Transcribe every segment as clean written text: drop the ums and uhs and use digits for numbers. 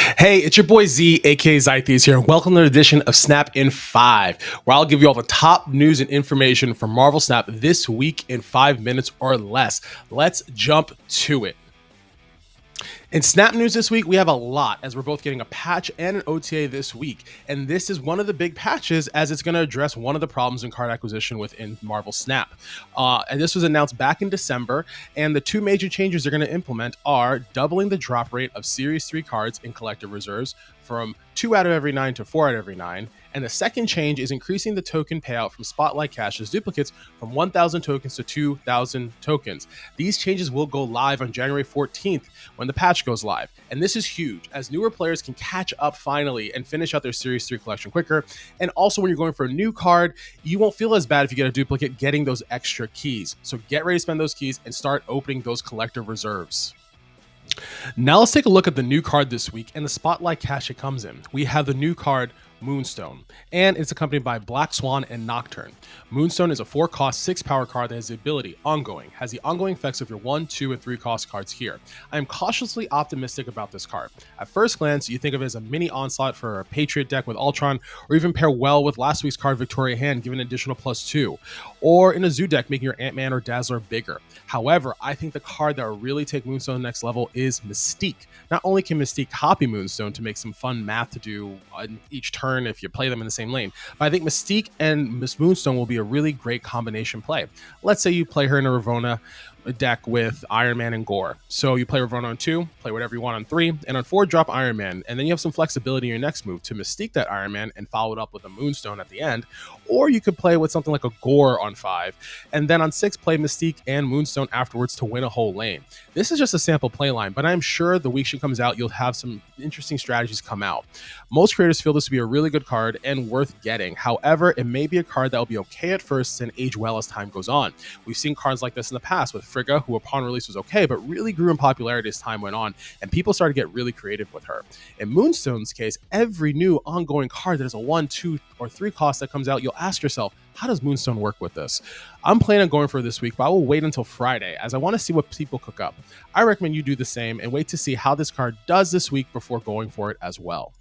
Hey, it's your boy Z, aka Zythes here, and welcome to an edition of Snap in 5, where I'll give you all the top news and information from Marvel Snap this week in 5 minutes or less. Let's jump to it. In Snap news this week, we have a lot as we're both getting a patch and an OTA this week. And this is one of the big patches as it's going to address one of the problems in card acquisition within Marvel Snap. And this was announced back in December. And the two major changes they're going to implement are doubling the drop rate of Series 3 cards in collective reserves from 2 out of every 9 to 4 out of every 9. And the second change is increasing the token payout from Spotlight Cash's duplicates from 1,000 tokens to 2,000 tokens. These changes will go live on January 14th when the patch goes live. And this is huge as newer players can catch up finally and finish out their Series 3 collection quicker. And also when you're going for a new card, you won't feel as bad if you get a duplicate getting those extra keys. So get ready to spend those keys and start opening those collective reserves. Now let's take a look at the new card this week and the Spotlight Cash it comes in. We have the new card Moonstone, and it's accompanied by Black Swan and Nocturne. Moonstone is a 4-cost, 6-power card that has the ability Ongoing, has the ongoing effects of your 1, 2, and 3-cost cards here. I am cautiously optimistic about this card. At first glance, you think of it as a mini onslaught for a Patriot deck with Ultron, or even pair well with last week's card Victoria Hand, giving an additional +2, or in a Zoo deck, making your Ant-Man or Dazzler bigger. However, I think the card that will really take Moonstone to the next level is Mystique. Not only can Mystique copy Moonstone to make some fun math to do on each turn if you play them in the same lane, but I think Mystique and Miss Moonstone will be a really great combination play. Let's say you play her in a Ravonna deck with Iron Man and Gore. So you play Ravonna on 2, play whatever you want on 3, and on 4 drop Iron Man, and then you have some flexibility in your next move to Mystique that Iron Man and follow it up with a Moonstone at the end. Or you could play with something like a Gore on 5, and then on 6 play Mystique and Moonstone afterwards to win a whole lane. This is just a sample play line, but I'm sure the week she comes out, you'll have some interesting strategies come out. Most creators feel this to be a really good card and worth getting. However, it may be a card that will be okay at first and age well as time goes on. We've seen cards like this in the past with Frigga, who upon release was okay, but really grew in popularity as time went on, and people started to get really creative with her. In Moonstone's case, every new ongoing card that is a 1, 2, or 3 cost that comes out, you'll ask yourself, how does Moonstone work with this? I'm planning on going for this week, but I will wait until Friday as I want to see what people cook up. I recommend you do the same and wait to see how this card does this week before going for it as well.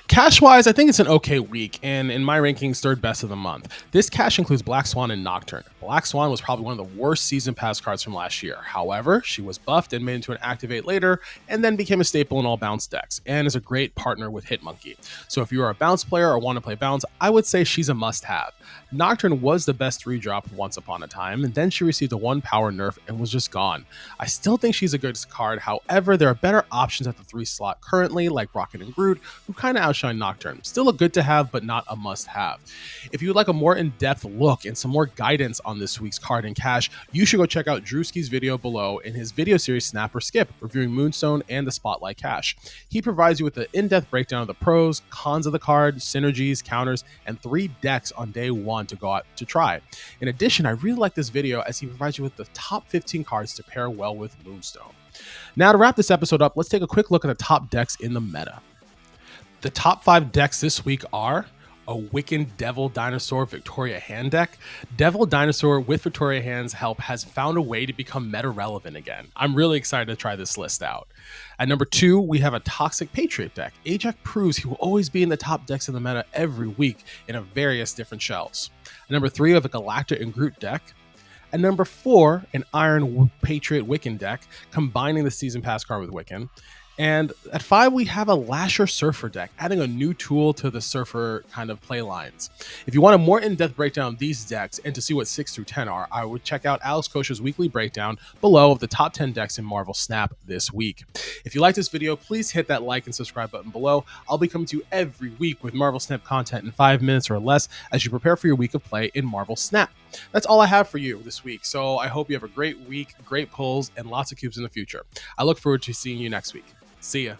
Cash-wise, I think it's an okay week, and in my rankings, third best of the month. This cash includes Black Swan and Nocturne. Black Swan was probably one of the worst season pass cards from last year. However, she was buffed and made into an activate later, and then became a staple in all bounce decks, and is a great partner with Hitmonkey. So if you are a bounce player or want to play bounce, I would say she's a must-have. Nocturne was the best 3-drop once upon a time, and then she received a 1-power nerf and was just gone. I still think she's a good card, however, there are better options at the 3 slot currently, like Rocket and Groot, who kind of outshine Nocturne. Still a good to have, but not a must have. If you would like a more in-depth look and some more guidance on this week's card and cash, you should go check out Drewsky's video below in his video series Snap or Skip, reviewing Moonstone and the Spotlight Cash. He provides you with an in-depth breakdown of the pros, cons of the card, synergies, counters, and 3 decks on day 1 to go out to try. In addition, I really like this video as he provides you with the top 15 cards to pair well with Moonstone. Now to wrap this episode up, let's take a quick look at the top decks in the meta. The top 5 decks this week are a Wiccan Devil Dinosaur Victoria Hand deck. Devil Dinosaur with Victoria Hand's help has found a way to become meta relevant again. I'm really excited to try this list out. At number 2, we have a Toxic Patriot deck. Ajax proves he will always be in the top decks in the meta every week in a various different shells. At number 3, we have a Galacta and Groot deck. At number 4, an Iron Patriot Wiccan deck, combining the Season Pass card with Wiccan. And at 5, we have a Lasher Surfer deck, adding a new tool to the Surfer kind of play lines. If you want a more in-depth breakdown of these decks and to see what 6 through 10 are, I would check out Alex Coccia's weekly breakdown below of the top 10 decks in Marvel Snap this week. If you like this video, please hit that like and subscribe button below. I'll be coming to you every week with Marvel Snap content in 5 minutes or less as you prepare for your week of play in Marvel Snap. That's all I have for you this week, so I hope you have a great week, great pulls, and lots of cubes in the future. I look forward to seeing you next week. See ya.